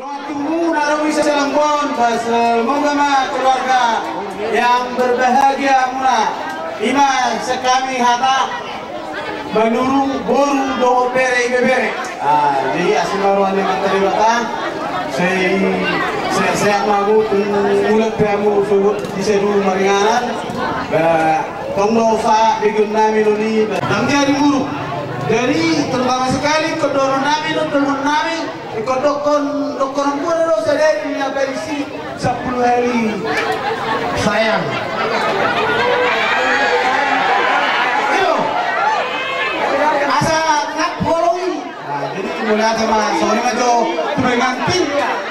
Tunggu naruh bisa selangkon, semoga keluarga yang berbahagia murah. Ima sekami hata menurung boru do bere bebere. Jadi asal orang yang materi batang, saya mahu mulut kamu sebut di seluruh maringanan. Tonglo sa bikin nami loni, dan jadi buruk. Jadi terutama sekali kedorong nami, kedorong nami. Ikut dokon pun lo sadari ni apa isi 10 hari sayang. Iyo, asa nak bolongi. Jadi mulai sama Sony majo tumengantin.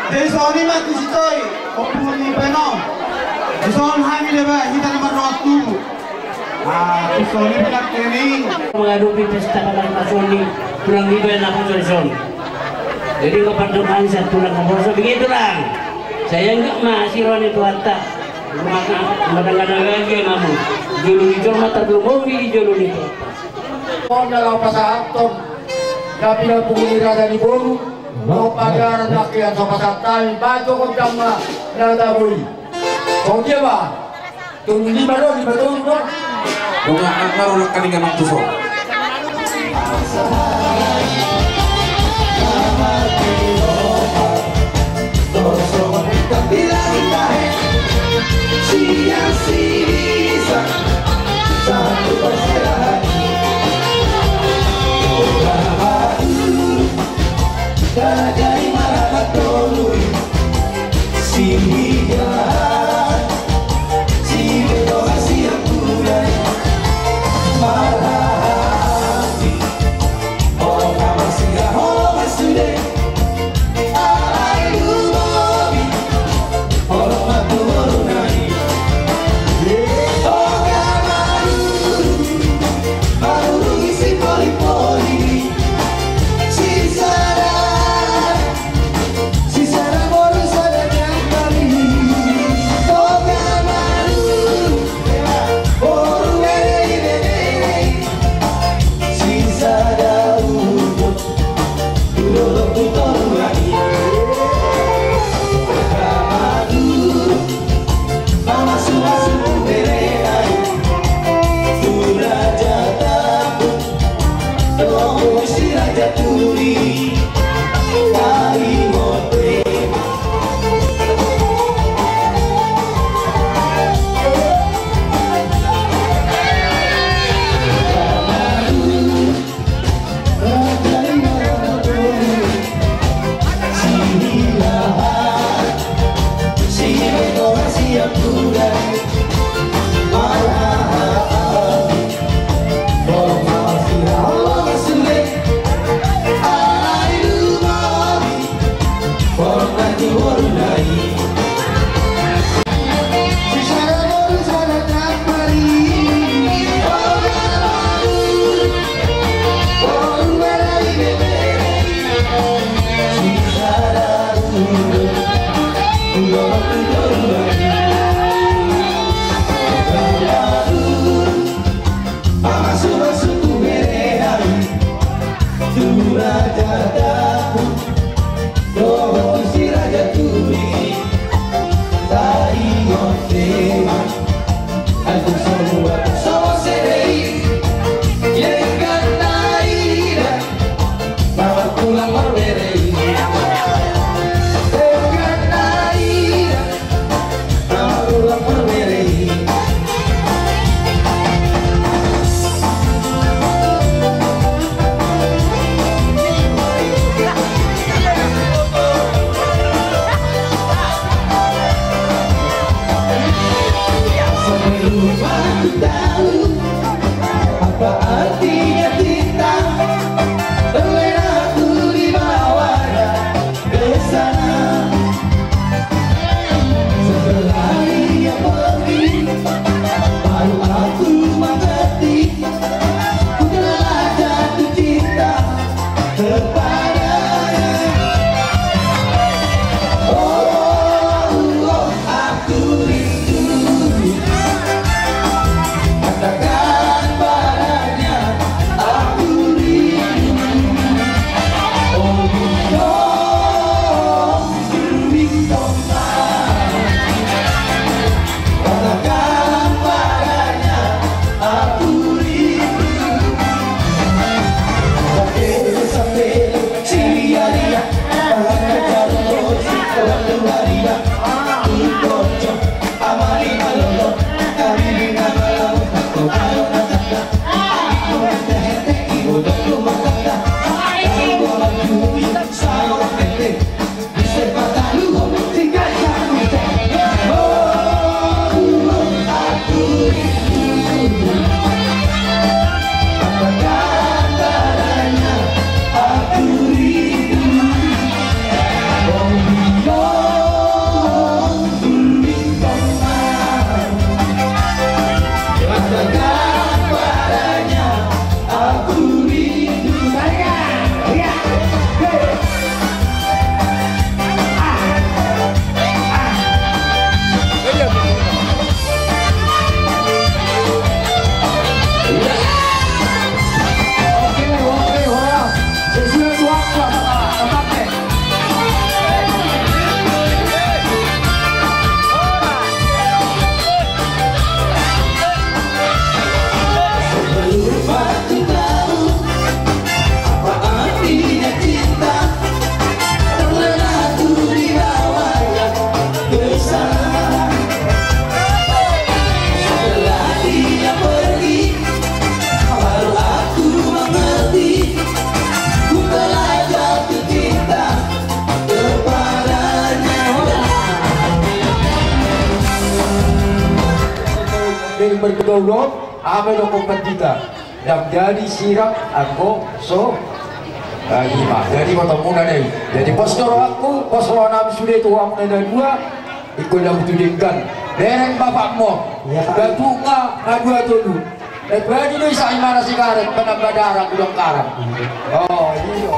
Jadi Sony mah kusitoy, opuni penom. Sony hamil ba kita nomor waktu. Sony bilang training. Menghadapi pesta kabar Sony pulang di bawah aku Sony. Jadi kepanduan satu lang kaboso begitu lang. Saya enggak masih ron itu hatta. Kadang-kadang lagi kamu. Julu itu mata belum mau di julu itu. Kau dalam pasal atom. Tapi dalam penghuni rada di boru. Kau pagaran rakyat sama santai. Baju kau jama rada bui. Kau dia bah. Tunggu lima dong. Bunga ngaruh kalingan waktu so. bergaulat ame do kompetita dan jadi sirap aku so lima jadi ketemu deh jadi pos doro aku pos lawan sudah itu aku ada dua ikut dah tudingkan dereng bapakmu datunga dua dulu baju itu isa imana sikaret penambah darah udang karang oh iya.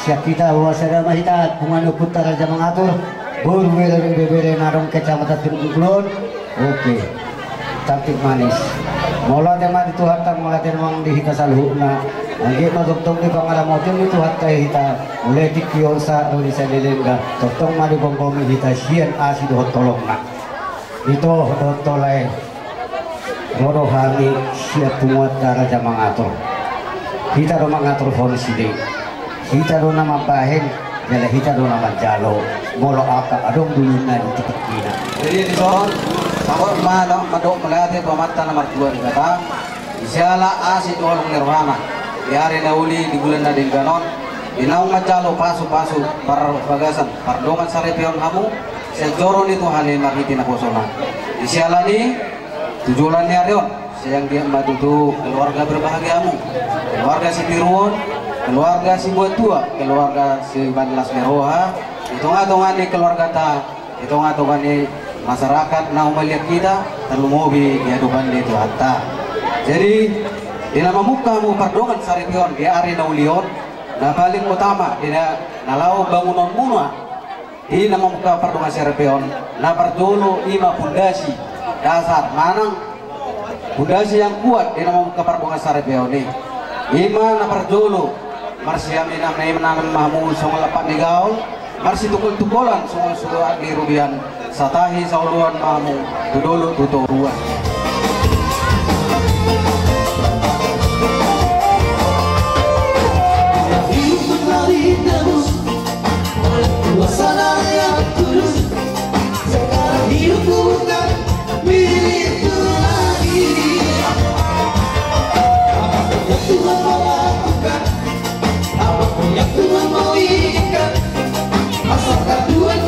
Siap kita bahwa saya mahita penganu putar aja mengatur burwe dari bebere narong kecamatan Tungkulun. Oke, cantik manis. Mola tema itu harta mola temang di hita salhuna. Lagi magotong di pangalam motor itu harta hita mulai dikiosa dari sadelengga. Totong mari bongkomi hita sian asid hotolong nak. Itu hotolai. Rodohani siap muat raja mengatur. Kita do mengatur fungsi deh. Kita do nama bahen, jadi kita do nama jalo, molo apa, adong dulu na di tempat kita. Jadi di son, kalau mana madok melati pemata nomor 2 di kata, isiala asid olong nirwana, diari nauli di bulan nadil ganon, inaung majalo pasu-pasu para bagasan, pardongan sarepion kamu, sejoron itu hal yang marhiti na kosona. Isiala ni tujuan ni arion, sayang dia matutu keluarga berbahagiamu, keluarga si Piruon. Keluarga si buat tua, keluarga si Banlas Meroha, hitung-hitungan di keluarga ta, hitung-hitungan di masyarakat na melihat kita, terlumobi di adukan di Tuhatta. Jadi di nama muka mu pardongan saripion di ari naulion, na paling utama di nalau bangunan muna di nama muka pardongan saripion, na pardolo 5 pundasi dasar manang pundasi yang kuat di nama muka pardongan saripion ini. 5 na pardolo Marsiam ina menanam mahmud songal lapat ni gaul marsi tukul-tukulan songal suruhan di rubian satahi sauluan mahmud tudolo tuturuan. Hidup menari terus suasana yang tulus sekarang hidupku bukan milikku lagi. Apapun yang Tuhan mau lakukan, apapun yang Tuhan mau izinkan, asalkan Tuhan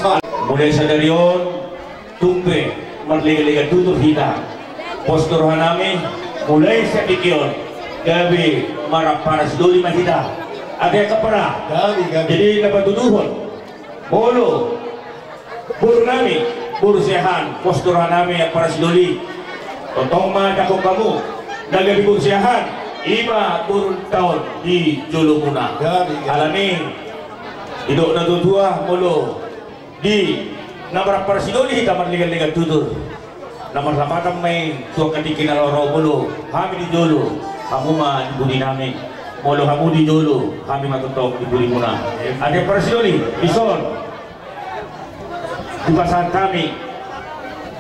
Lasma. Mulai sadarion tumpe marliga-liga tutur hita postur hanami mulai sa dikion gabi marap paras duli mahita ada kapara jadi dapat tuduhon bolo buru nami buru sehan postur hanami paras duli totong ma dako kamu nagabi buru sehan 50 tahun di Julumuna alami hidup na tutua molo di nomor persidoli kita marliga-liga tutur nomor lapatan may tuang katikin na loro molo kami di Jolo kamu mah di budi nami molo kamu di Jolo kami matutok di budi muna ada persidoli bison di pasar kami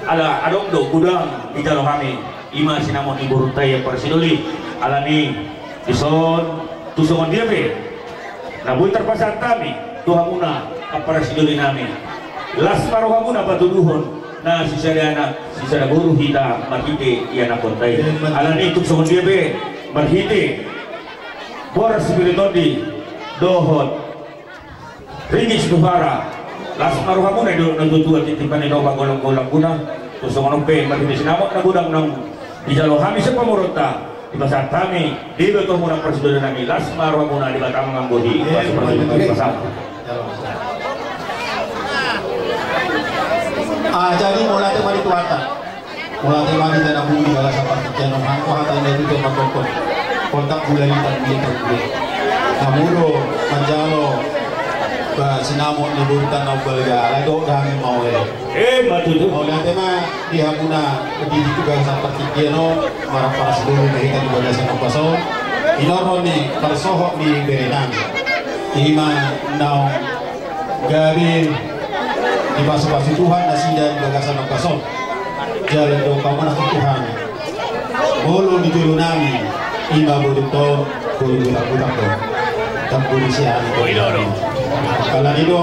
ala adokdo gudang di jalo kami ima sinamon ibu rutai persidoli alami bison tusungan dia be nah buat terpasar kami Tuhan muna apa sidoli nami las paruh muna patuduhon na sisa anak sisa guru hita marhite iya na kontai alani tusungan dia be marhite boras spiritodi dohot ringis duhara las paruh muna do nantutuan titipan ino golong-golong guna tusungan pe marhite sinamot na gudang nang di jalo kami sa pamurota di pasar kami di betul muna persidoli nami las paruh muna di batang ngambodi pasar jadi mulai mari tuata mulai mari tanah bumi bala seperti jangan hangko hata ini itu makokon kontak bulan itu namulo manjalo ke sinamo ni burutan au balga lado kami mau matu tu mulai tema di hamuna di juga seperti jeno marah para seluruh mereka di bala sana paso inoro ni persohok di berenang ima nau gabi di basa-basi Tuhan nasi dan bagasan kosong jalan dong kamu nak Tuhan bolu di juru nami ima bolu to bolu budak-budak to dan polisi itu kalau itu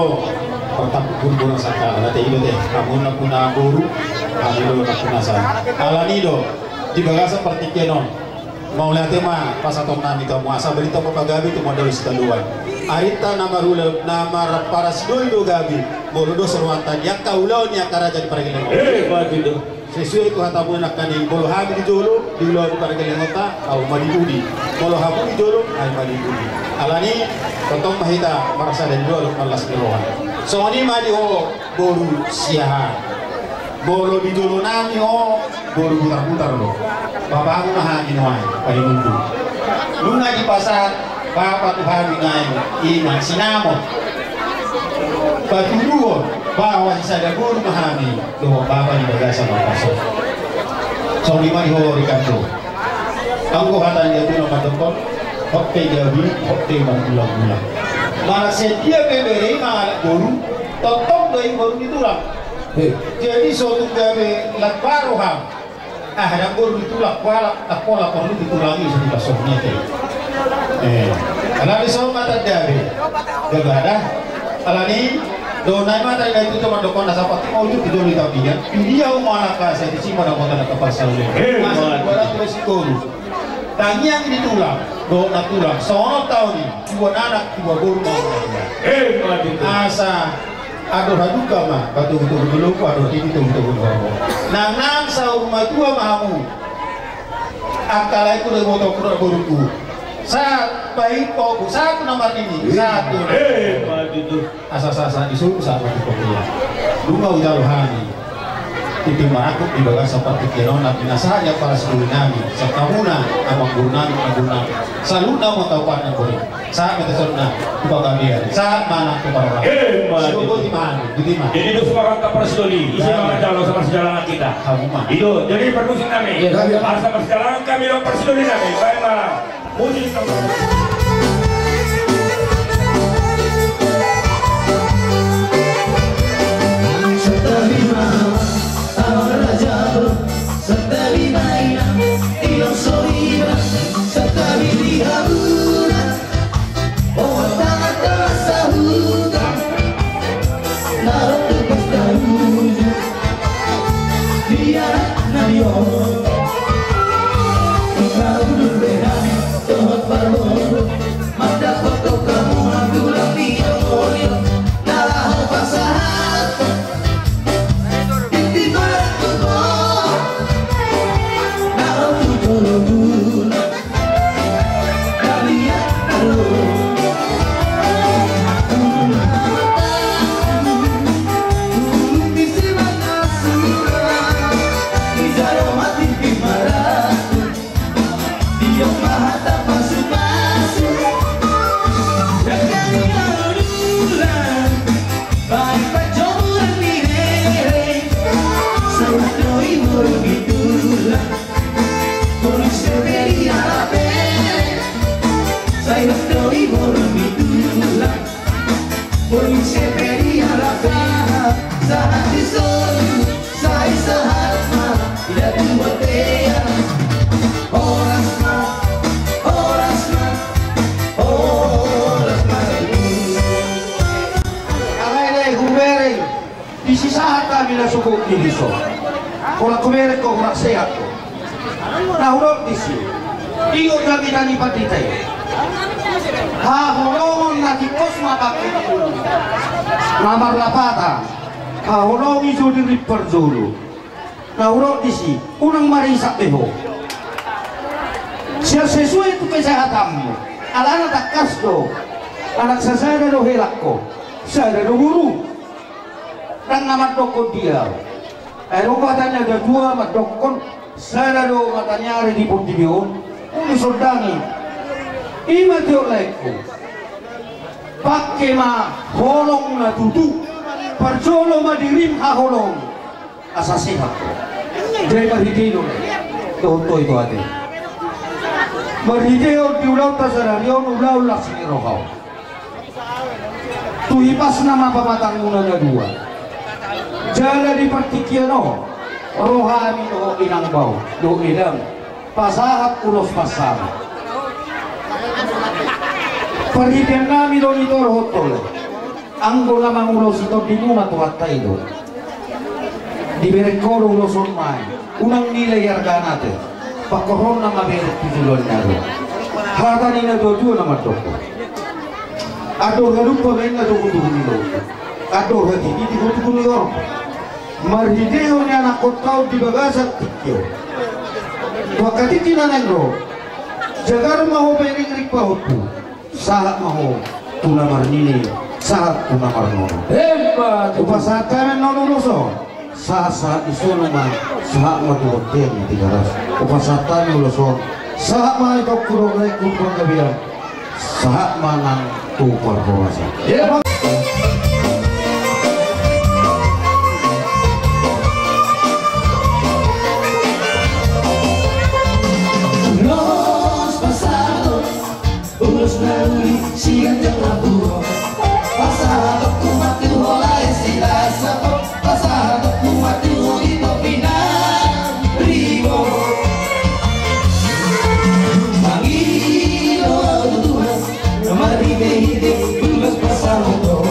pertap pun sakal nanti itu deh kamu nak guna guru kamu nak guna sana kalau itu di bagasan seperti kenon mau lihat tema pas atau nami kamu asal berita apa gabi itu modal sekaluan arita nama rula nama para sidol do gabi bolo seruantan yang kaulau ni akara jadi para geleng begitu sesuai itu hata nak kani bolo habi di jolo di luar para geleng kota au madibudi bolo habi di jolo ai madibudi alani totong mahita marasa dan jolo malas kerohan so ni madi ho bolo siahan bolo di jolo nami ho bolo putar-putar lo bapak aku mah inuai pai mundu luna di pasar bapak Tuhan ngai iman sinamo patuduo bahwa sada guru mahami lo bapak di bagasa makaso so lima di ho rikanto angko hatan dia tu nomor tokon hokke gabi hokke bulan-bulan malah setia bebere malah guru totok doi guru ditulang jadi suatu gabe lakbaroham ada guru ditulak pola perlu ditulangi sudah soknya alani so mata dabe gagada alani do nai mata itu cuma dokon nasa pati mau juga dulu tapinya dia umana kasa di sini mana kota nak pasal masih orang terus guru tanya yang ditulang do nak tulang sono tahun ini dua anak dua guru mau asa aduh haduka mah betul-betul dulu aduh ini betul-betul nang sa rumah tua mahamu akala itu dari motor guruku saat baik pokok satu nomor ini satu asa-asa disuruh saat mati pokoknya lunga ujaluhani titik maraku di bagas seperti kirona binasanya para seluruh nami sekamuna amang guru nami selalu nama tahu panah boleh saat kita sorna kepada dia saat mana kepada orang seluruh di mana jadi itu semua kata persidoli isi mana calon sama sejalan kita itu jadi permusim kami sama sejalan kami lo persidoli kami baik malam muji Kau dulu berani, Tuhan Suku diliso, kalau kemarin kau nak sehat, nah urut disi, ingat kami tani patitai, holongon nanti kos mapakai dulu, namar lapata, holong isu diri perjulu, nah urut disi, unang marisak beho, sesuai itu kesehatanmu, anak tak kasdo, anak saya do helakko, saya do guru. Dan nama dokon dia, katanya ada dua mat dokon, saya do matanya ada di Pontibion, ini sodangi, ini dia lekku, pakai mah holong na tutu, perjolo mah dirim ha holong, asasi hakku, jadi berhidino, contoh itu ada, berhidino di ulau tasararion ulau laksmi rohau, tuhipas nama pamatang una dua. Jala di partikiano rohani do inang bau do idam pasahap ulos pasang perhitian kami do nitor hotol anggo lamang ulos ito di muna tuwata ito di berekoro uloson mai unang nilai harga nate pakoron na maberek tijulon naro hata nina do dua nama doko ador galupa venga do kudu nilo ador hati di kudu nilo marhideo ni anak kotau di bagasat tikyo wakati tinanengro jagar maho bering rikpa hotu sahat maho tuna marnini sahat tuna marnono hebat upasat kami nono loso sahat iso nama sahat matuhotel ni tigaras upasat kami loso sahat mana itu kurang rekut kabian sahat manang tupar bawasa siang jam laburo pasado kumati hola estilasa pasado kumati itu pinang ribo mangilo tuas mari behide tulas pasado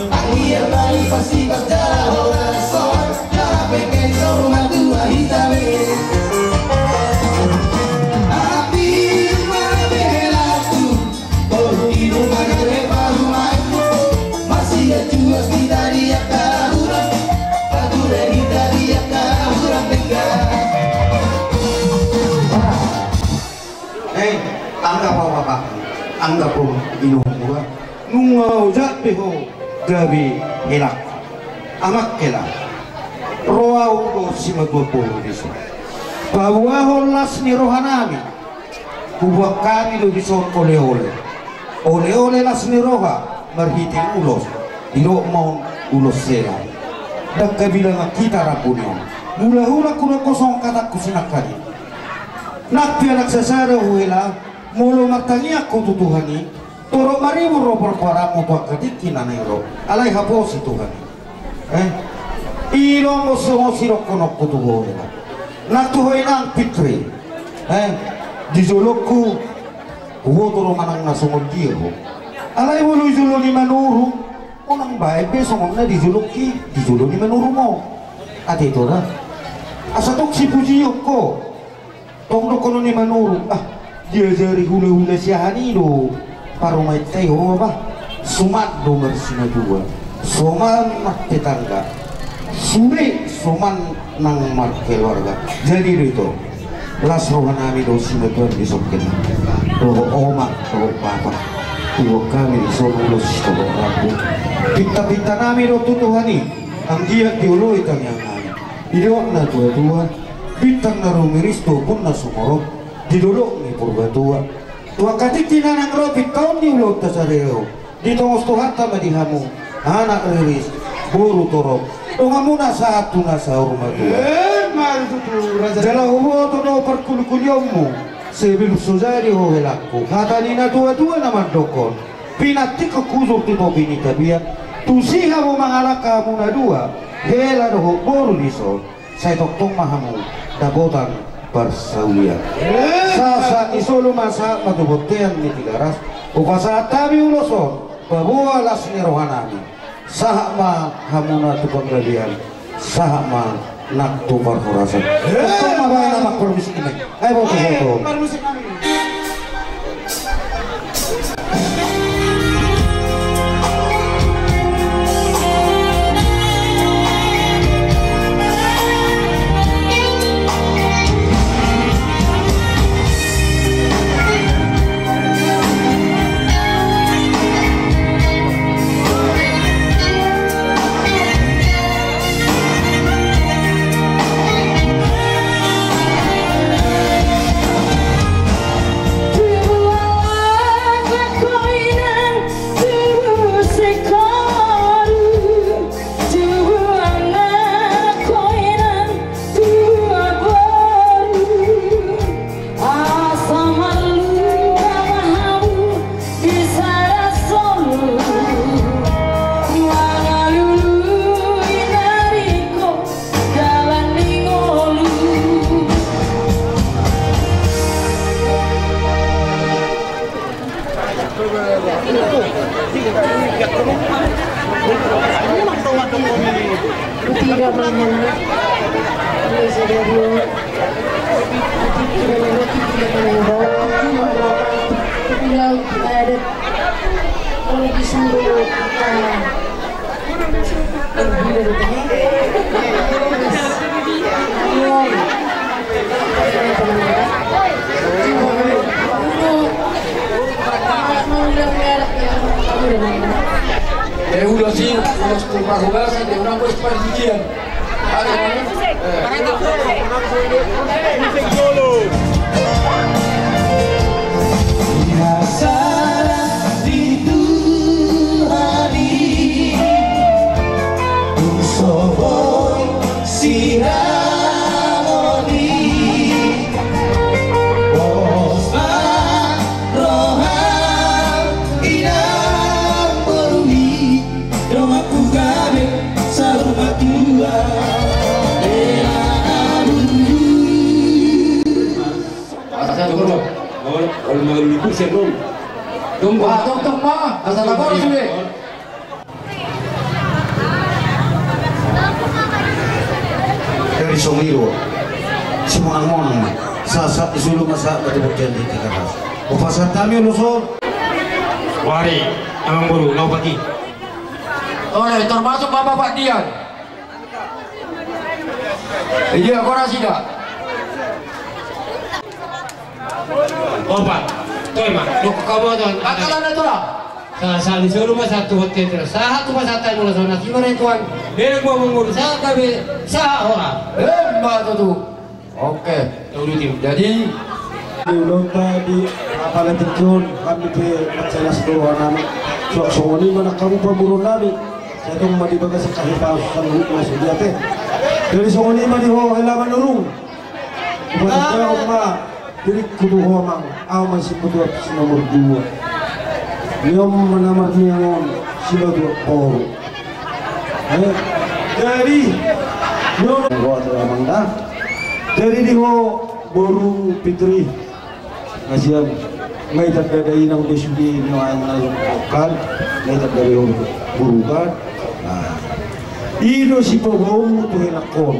akhir bali pasti berjalan sol cara pengen rumah tua hitame anggap apa anggap pun inung gua nungau jat beho gabi helak amak kela roau go sima gua pun diso bahwa holas ni rohanami kubuak kami lo bison ole las ni roha marhiting ulos iro mau ulos sela dak kabilang kita rapunyo mula-hula kuna kosong kata kusinakari nak pianak sasara huela mulu martangi aku tutuhani toro maribu ro perkara mo to kadiki na nero alai haposi tuhani ilo mo siro kono kutugo nak tuhoi nang pitri di jolokku toro manang nasungod diro alai wulu julo ni manuru onang bae besong na di julo ni manuru mo ate to na asa tok si pujiyo ko tong kono ni manuru dia jari hula-hula siahani do parumai tayo ba sumat do mersina dua soman mak tetangga suman nang mak keluarga jadi itu las rohanami do sinatuan disokin do oma do papa do kami disolos do rabu pinta-pinta nami do tutuhani ang dia tiulo itang yang nami idok na dua-dua bintang na rumiris do pun na sumorok diduduk ni purbatua tua katik tinanang robit tahun di ulo tasareo di tongos tuhata madihamu anak riris buru torok dongamuna saat tuna sahur matua jala hubo todo perkulukulyomu sebil suzari hohelakku hatanina tua-tua naman dokon pinati kekuzur tito bini tabiat tusiha mo mangalaka muna dua hela doho boru liso saya toktong mahamu dagotan persaulian sasa isolo masa matubotean ni tigaras upasa tabi uloson bahwa lasni rohanami sahma hamuna tu penggalian sahma nak tu perhorasan toktong mabayan amak permusik ini ayo foto permusik kami udah sih, udah sekolah bahasa dia orang bos pergian. Tong mah, asal lapor sini. Dari Somiro, si monang-monang, sasa isulu masa betul-betul di Tikaras. Upasan kami lusur. Wari, amang buru, naupati. Oleh termasuk Bapak Dian. Iya, kau nasi dah. Opat, toy mah, duk kamu tuan. Katakan itu lah. Sa disuruh mah satu hotel terus. Satu pasatan mula sana. Gimana tuan? Dia gua mengurus. Saya kami sah orang. Mbak tuh. Oke. Jadi Belum tadi apalah terjun kami ke masalah seluruh nama. So ini mana kamu pemburu nabi? Saya tuh mau dibaga sekali pausan masuk dia teh. Dari so ini mah di halaman nurung. Bukan kau mah jadi kudu homang. Aku masih berdua nomor 2. Niom menamar niangon sila dua poro. Jadi niom gua tu amang dah. Jadi di boru pitri ngasiam ngai tak ada inang besudi ni ayang ayang kan ngai tak dari boru kan. Nah, ino si pogom tu henakon.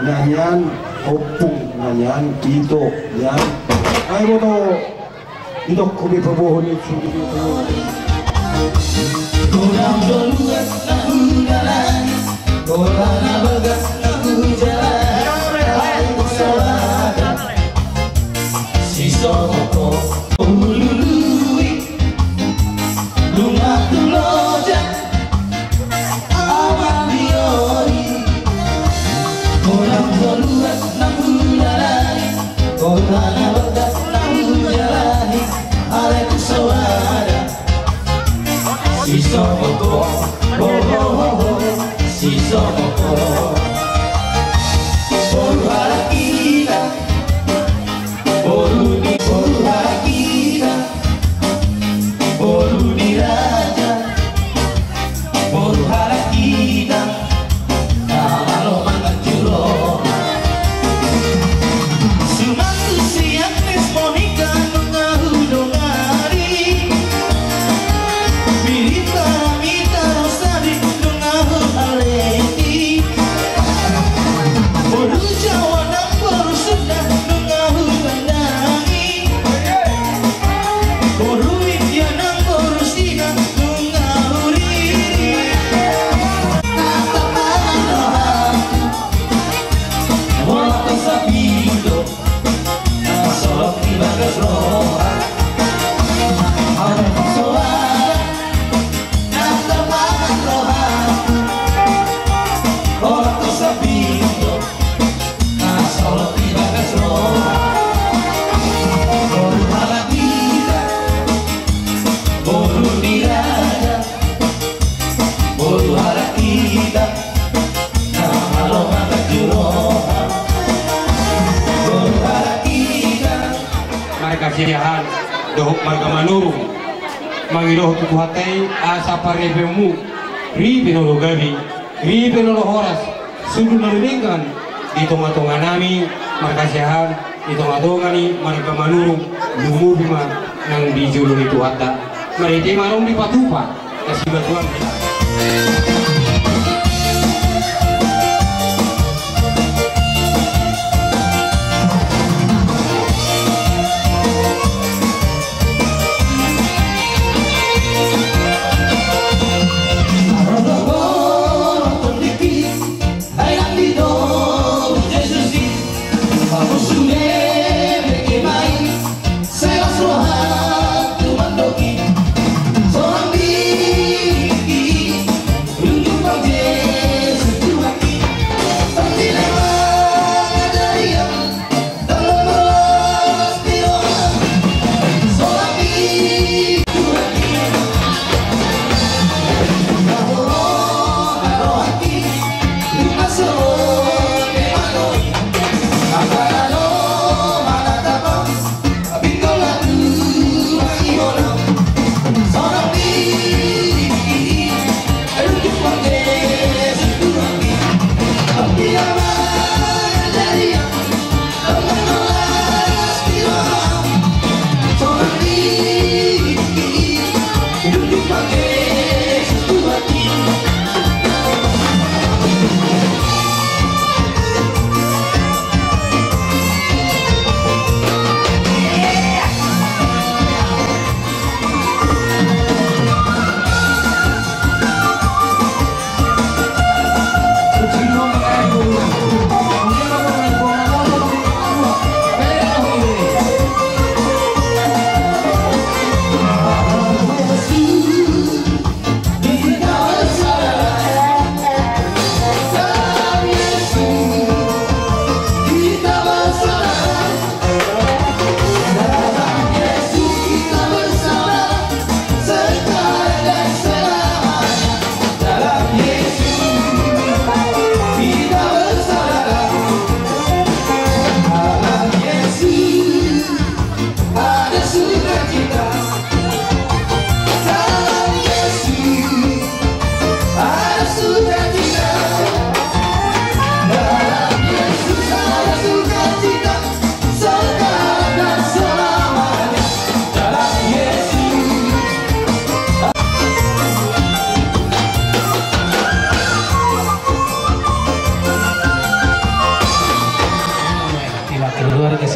Nyanyan opung nyanyan itu yan. Ay mo to ito ko may pabohon ito. Kurang duluan na ugalan, kurang na bagas na ujalan, ay kusalaga. Siso ko ulului, lumatulojak, awang diori. Kurang duluan na ugalan, kurang na bagas na ujalan. Alek suara si somoko, oh oh oh, si somoko. kasiahan dohok marga manuru mangidoh tutuhatai asa parebemu ribe nolo gabi ribe nolo horas sudu nalingkan di tonga-tonga nami markasiahan di tonga-tonga ni marga manuru lumu bima nang dijulung itu hatta marite marong di patupa kasih batuan kita.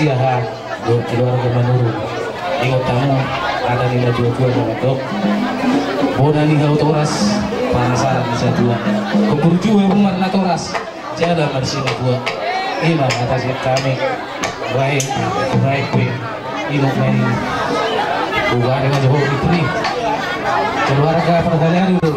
kasiahan keluarga menurun ingat tamu ada nilai jual untuk bodan hingga otoras panasaran bisa dua keburju rumah natoras jalan bersih dua ini atas kami baik ini main bukan dengan jauh itu nih keluarga pertanyaan itu.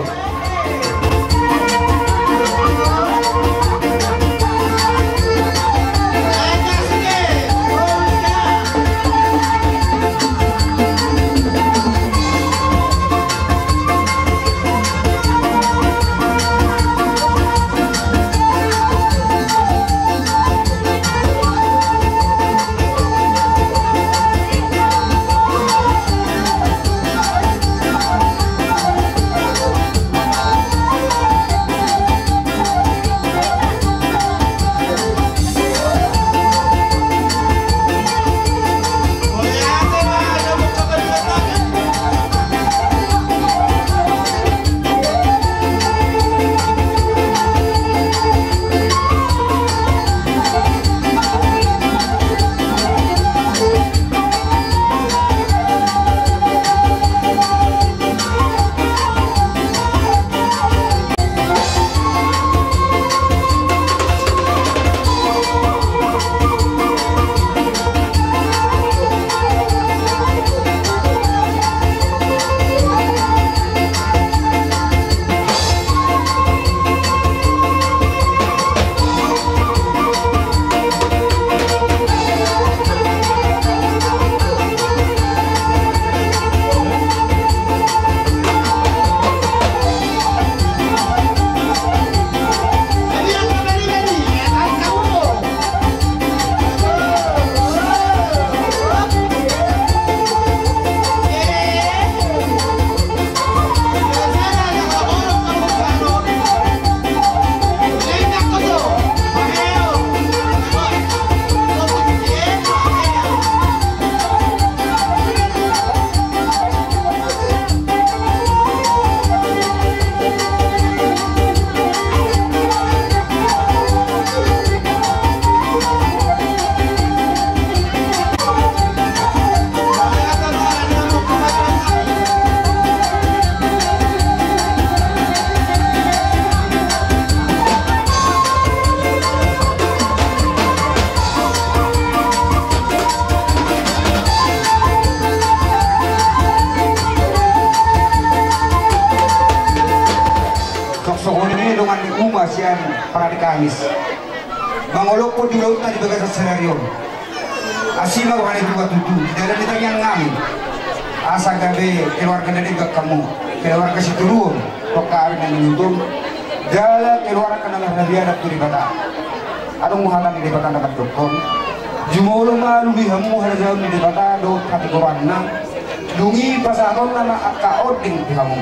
masian para di Kamis. Mangolok po di laut na di bagas sa senaryo. Asima ko kanay tuwa tutu. Dala nitang yang ngamin. Asa gabi keluarga dari gak kamu. Keluarga si turun. Pagkawin na nunutong. Dala keluarga na nabiyanak tu di bata. Anong muhatan di bata dapat doktor. Jumolo malu bihamu harajau di bata do kategoran na. Dungi pasaron na akaod ding bihamu.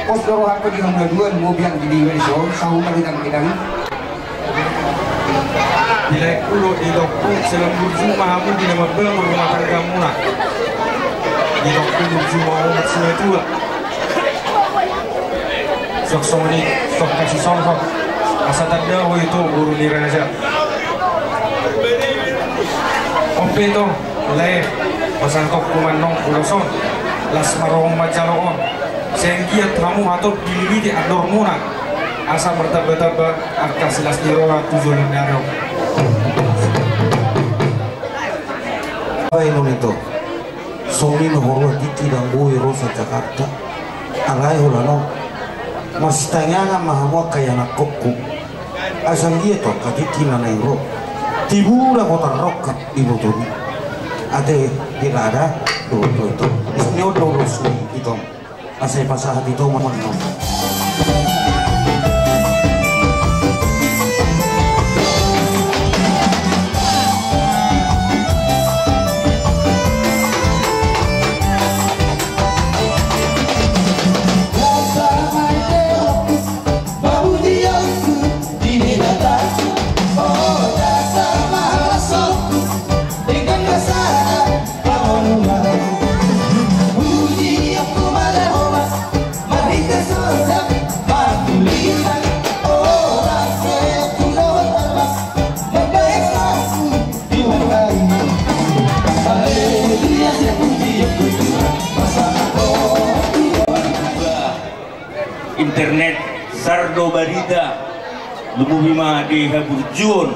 Pos dorohan ko di hamu duan mo biang di so sahu malidang bidang. Bila kulo di dokku selembur semua hamu di nama bel rumah tangga muna. Di dokku semua umat semua itu lah. Sok soni sok kasih sonhok. Asa tanda itu guru ni raja. Ompe to leh pasang tok kumanong uloson las marong macaloon. Sengkiat hamu atau pilih di ador muna. Asa bertaba-taba akas las dirora tujul naro. Ay nito, soni no horwa titi dan bui rosa Jakarta. Alay hulano, mas tanya nga mahamwa kaya nakokku. Asang dia to katiti na nairo. Tibura kota rokat ibu tuni. Ate tidak ada dulu itu. Isnyo dulu sui itu. Asai pasahat itu mamano. Internet sardo barida lumubima di haburjun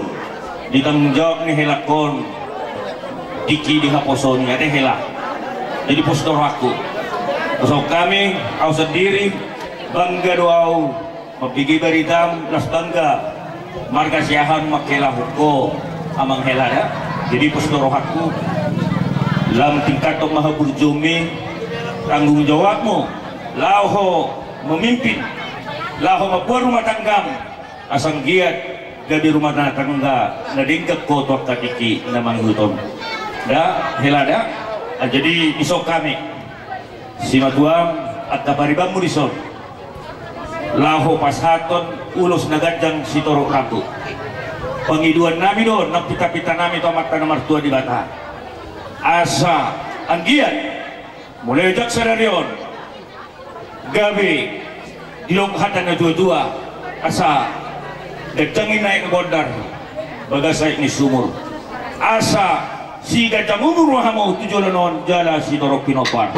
di tanggung jawab ni helakon diki di haposon ada helak jadi postor aku so kami au sendiri bangga doau mapigi baridam las bangga marga siahan makela huko amang helada jadi postor aku lam tingkat mahaburjumi tanggung jawabmu lauho memimpin laho mabuat rumah tangga asang giat gabi rumah tangga nadingkak kotor katiki namang huton da helada jadi isok kami si matuam at kaparibang murison laho pashaton ulos nagajang si torok ratu pengiduan nami doon ng pita-pita nami to mata nomor 2 di bata asa ang giat mulai jak sararion gabi dilokhatan na dua-dua asa dagtangin naik ke bondar bagasay ni sumur asa si gajamumur wahamo tujolonon jala si torok pinopar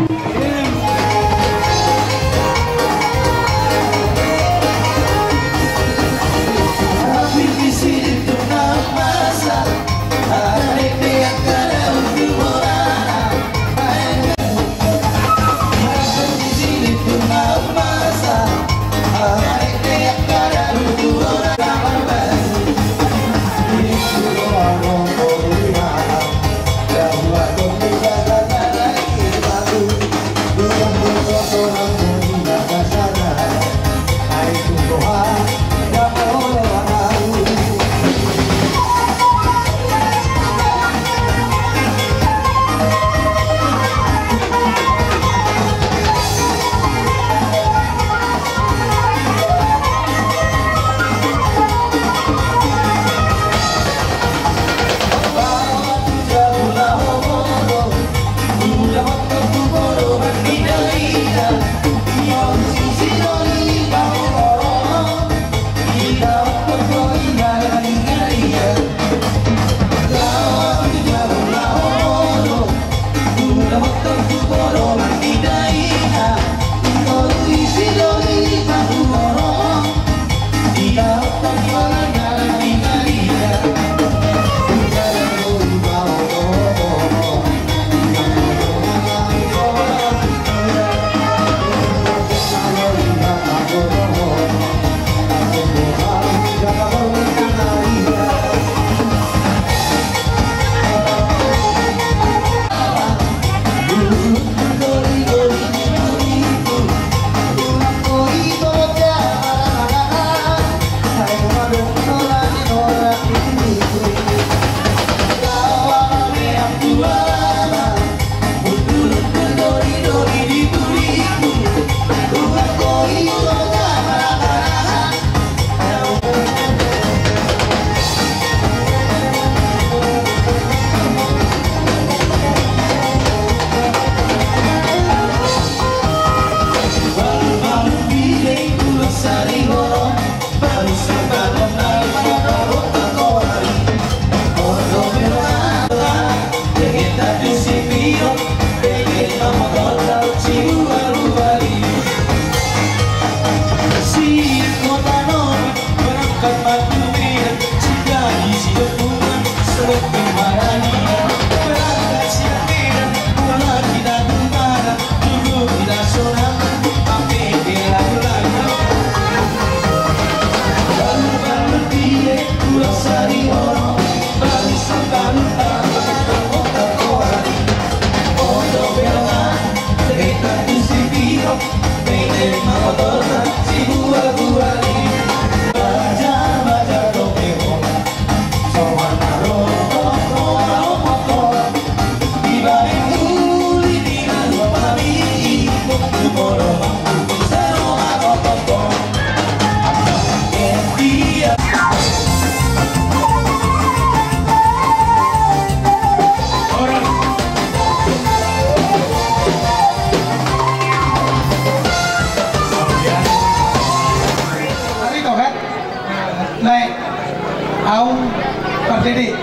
Jadi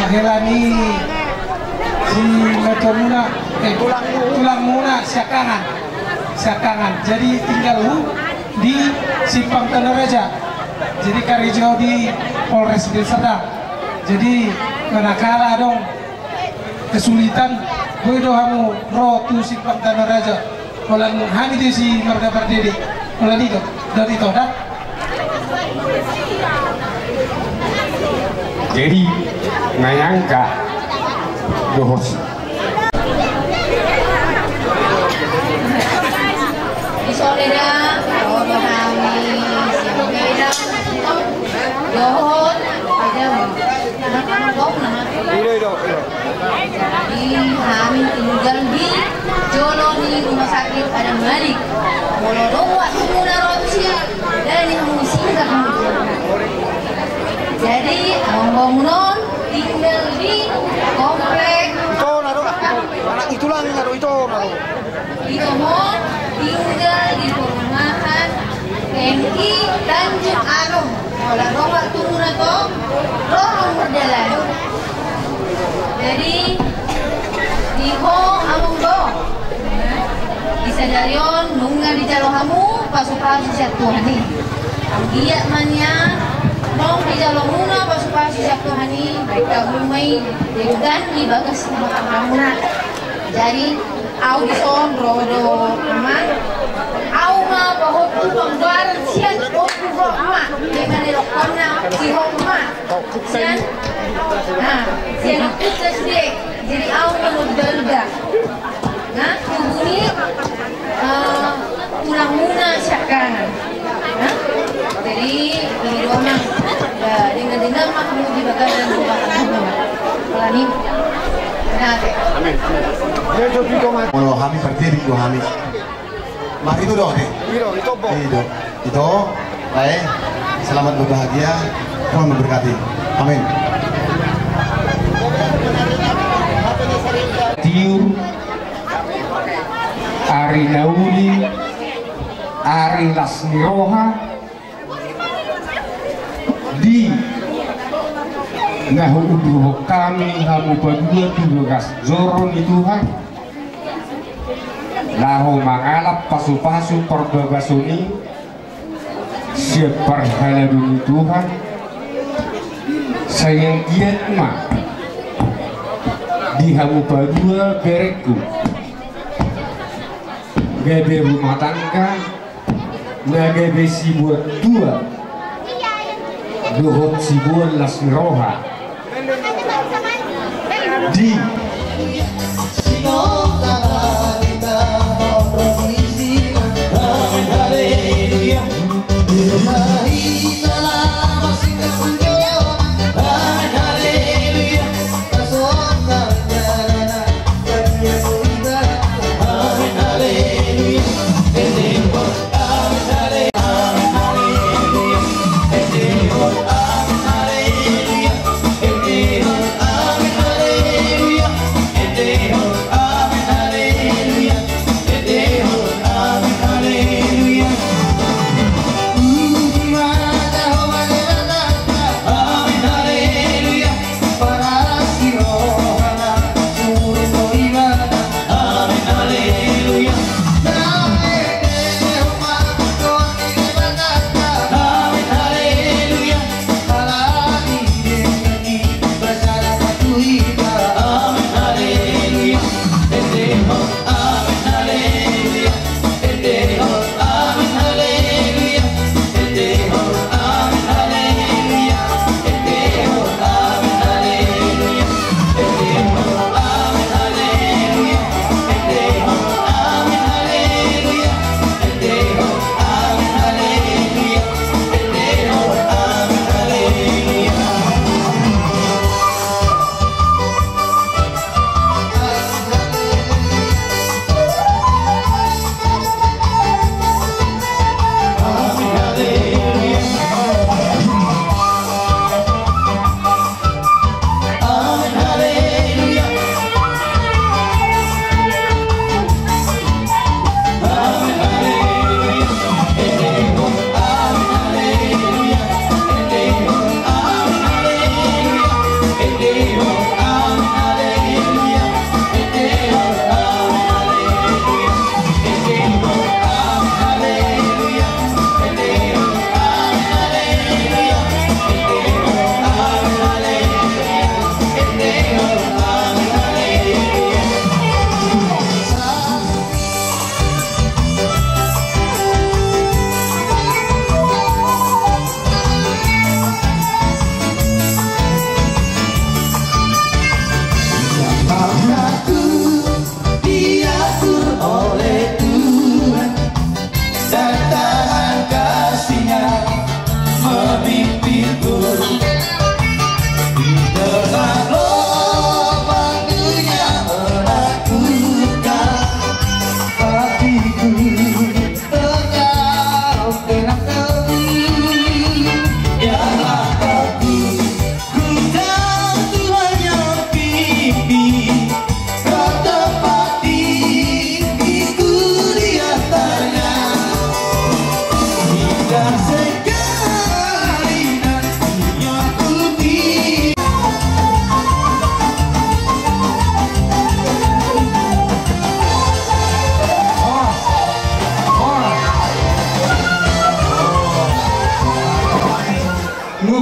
Helani si Metomuna tulang muna siakangan jadi tinggal di Simpang Tanah Raja, jadi Karijo di Polres Deli Serdang. Jadi manakala dong kesulitan gue dohamu roh tu Simpang Tanah Raja kolan hani di si marga berdiri kolan itu dari itu dah. Jadi ngayangka dohos Isoleda, todo kami siapeda, dohot, ada jadi kami tinggal di Jono di rumah sakit Adam Malik. Kalau doa muna rosia dan ini kamu singgah kamu. Jadi bangunan tinggal di komplek Itu naruh anak itu lang naruh itu naruh. di Tomon, tinggal di perumahan TNI Tanjung Arum. Kalau rumah tunggu nato, roh berjalan. Jadi di ho amung do, di sadarion nunggal di jalohamu pasu-pasu Tuhan ni. Dia manya mau di jalur muna pasu-pasu Tuhan ni baik rumai degan di bagas muna. Jadi au di son rodo aman au ma bahot upang barang sian opu ro ama dengan lokona si homa sian sian kita sedek jadi au menurut nah ini tulang muna siakan jadi ini doang dengan makhluk di bagas dan bagas pelani. Amin. Kalau kami berdiri itu kami. Mari itu dong deh. Itu. Baik. Selamat berbahagia. Tuhan memberkati. Amin. Tiur Ari Nauli Ari Lasmiroha di nahu uduh kami hamu berdua tugas zoron di Tuhan nahu mangalap pasu-pasu perbabasuni siap perhaladuni Tuhan sayang giat mak di hamu berdua bereku gebe rumah tangga na gebe si buat dua dohot si buat Lasmiroha di Amin.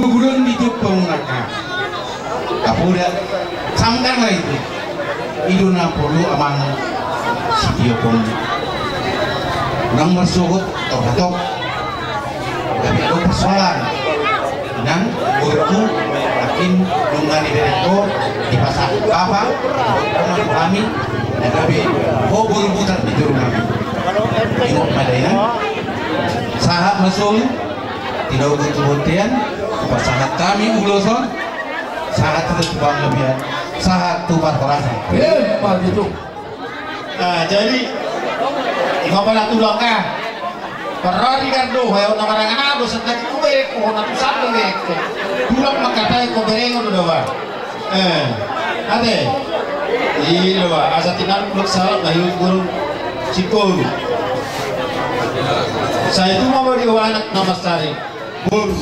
Gulung di tiup pengarka. Kapuda samkan lah itu. Iduna perlu amang si tiupong. Nang bersugut tok-tok. Tapi ada persoalan. Nang urutku makin nunggani direktur di pasar apa? Kami tapi buru putar di rumah. Ingat madainan. Sahat masuk tidak kemudian pasangan kami uloson saat itu bang lebihan saat tubar perasaan gitu. Nah jadi ikaw tulong ka para Ricardo hayo na marangan ako sa tagkuwe ko na tusapong ko tulong makatay ko berengo do ba ate iya ba asa tinalog sa ngayon guru sipol saya itu mau bawa anak nama Stari buru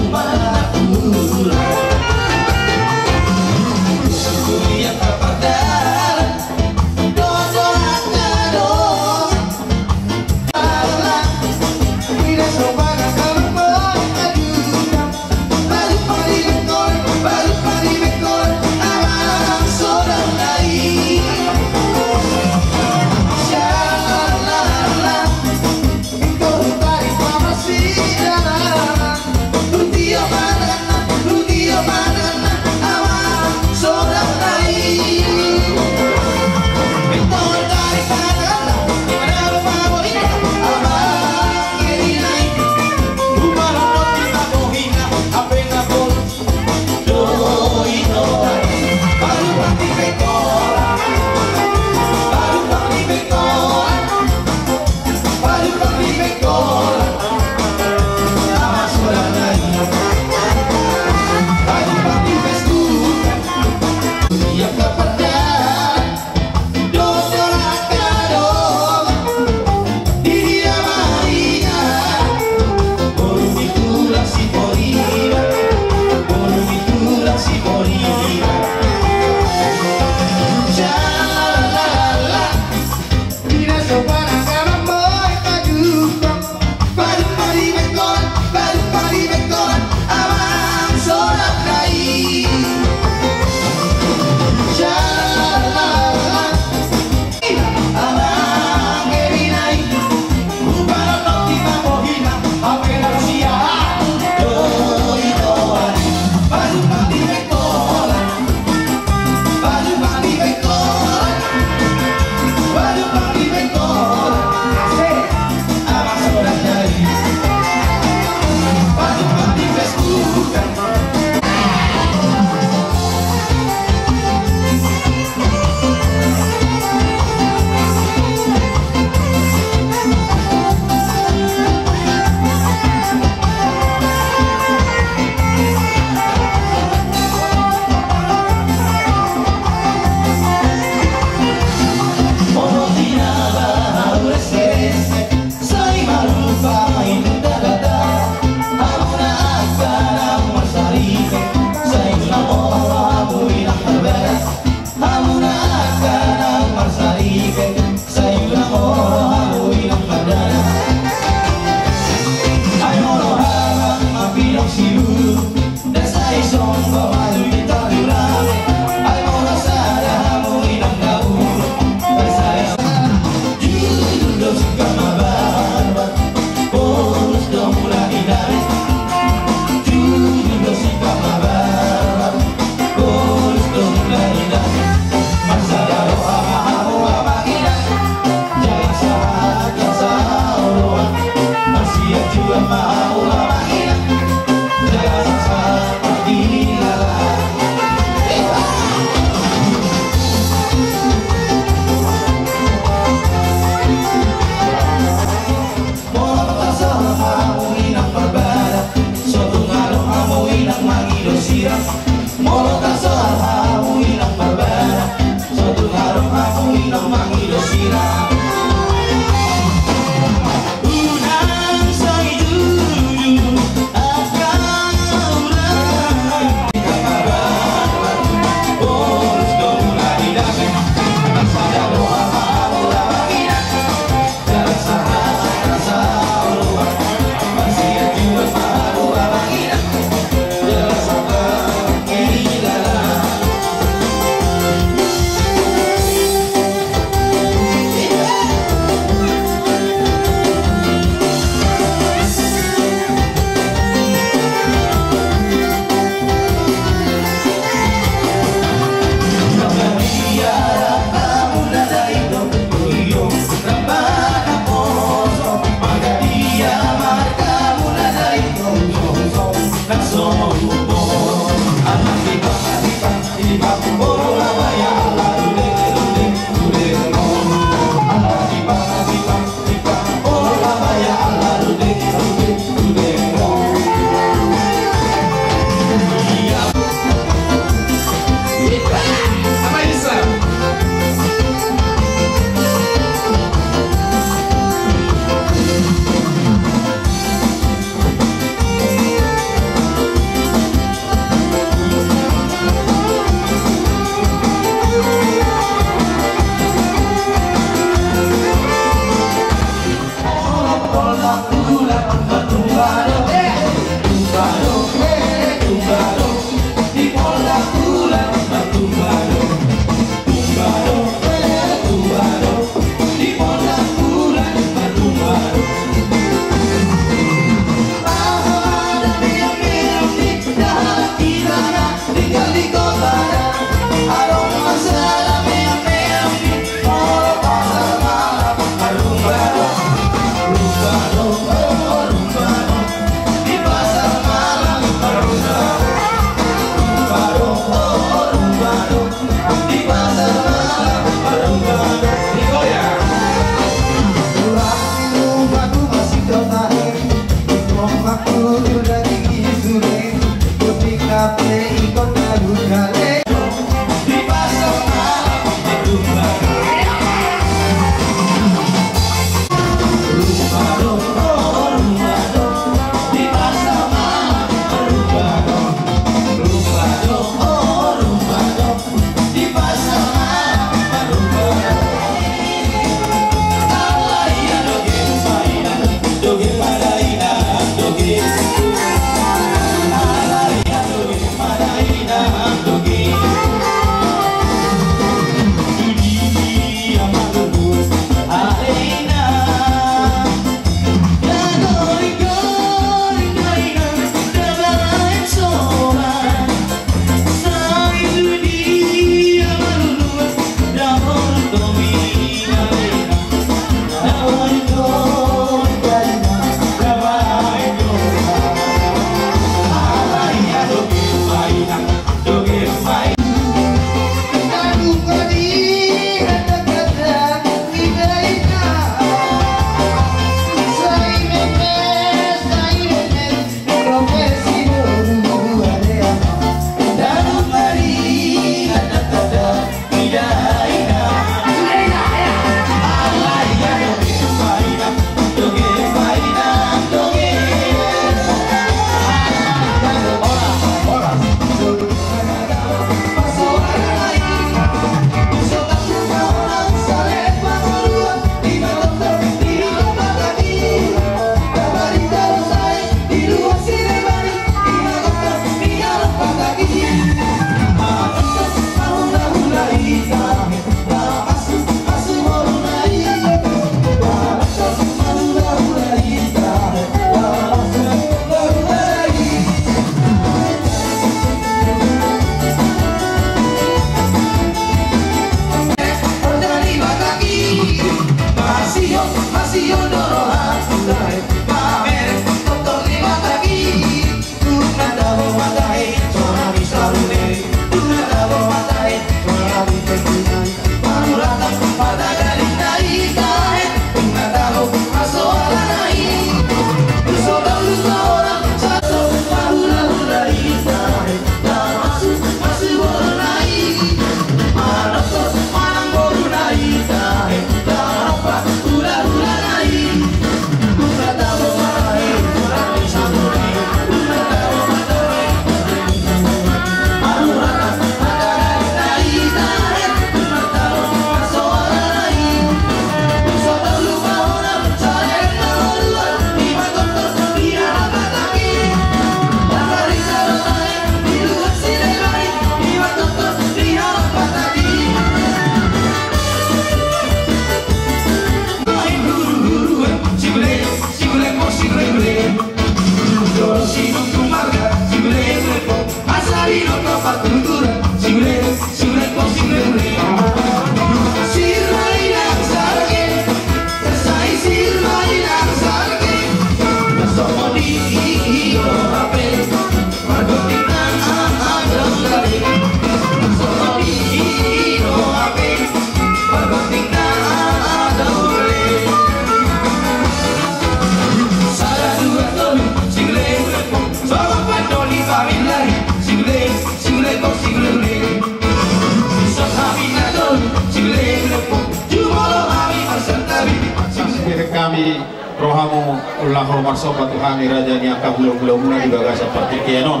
ulah hormat sobat Tuhan raja ni akak belum di bagas seperti kianon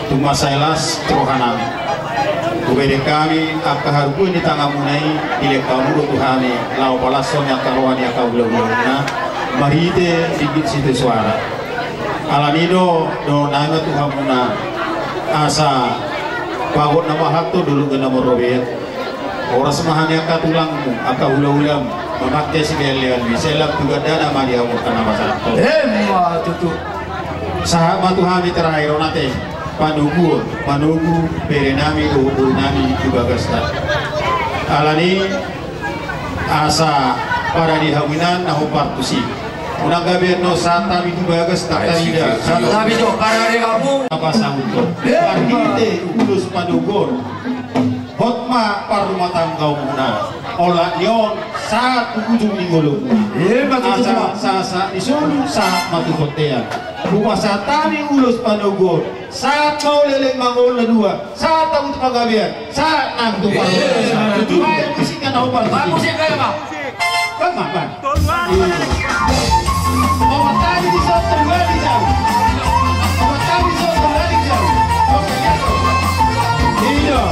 cuma sailas terohanam kubede kami akak harupun di tangan munai di kamu Tuhan lau palason yang karohani akak belum na mahite digit situ suara alanido do nanga Tuhan muna asa bagot nama hak tu dulu kena merobet orang semahani akak tulangmu akak ulam memakai segala misalnya juga dana maria bukan nama satu. Tutu. Sahabat Tuhan terakhir nate panugu perenami nami juga gasta. Alani asa para dihawinan nahu partusi. Unang gabi no sata itu bagas tak tidak. Sata itu para kamu apa sanggup. Partite ulus panugur. Hotma parumah tangga muna. Olah yon saat ujung ninggulung asa isulu saat matu hotea rumah satani ulus panogor saat mau leleng mangol dua saat takut pagabian saat nangtu panogor itu musik kan opal musik kayak apa kan makan obat tadi di saat tergali jauh obat tadi di saat tergali jauh oke ya iya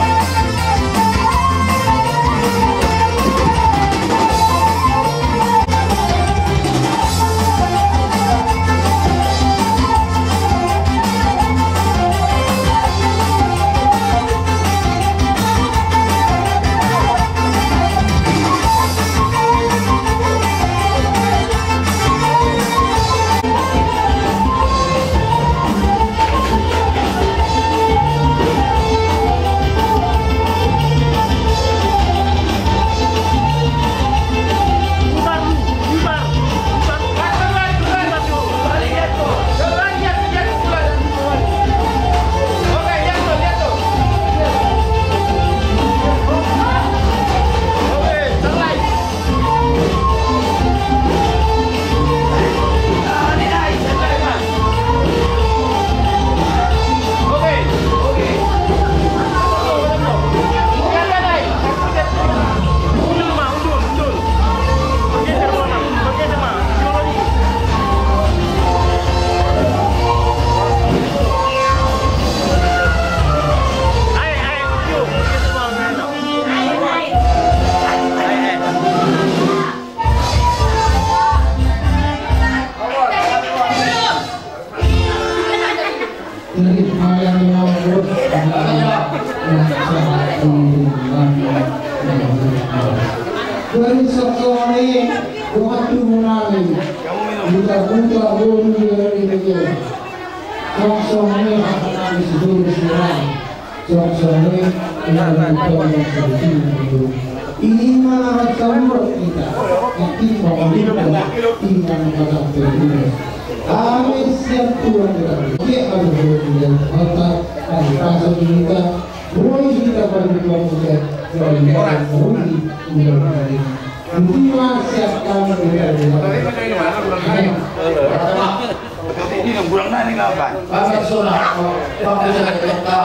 ini malah kamu kita yang kami siap Tuhan kita berbuat otak dan rasa kita boleh kita berbuat orang terima siap kami ini bulan nani ngapain? Pasal sunnah, bangsa kita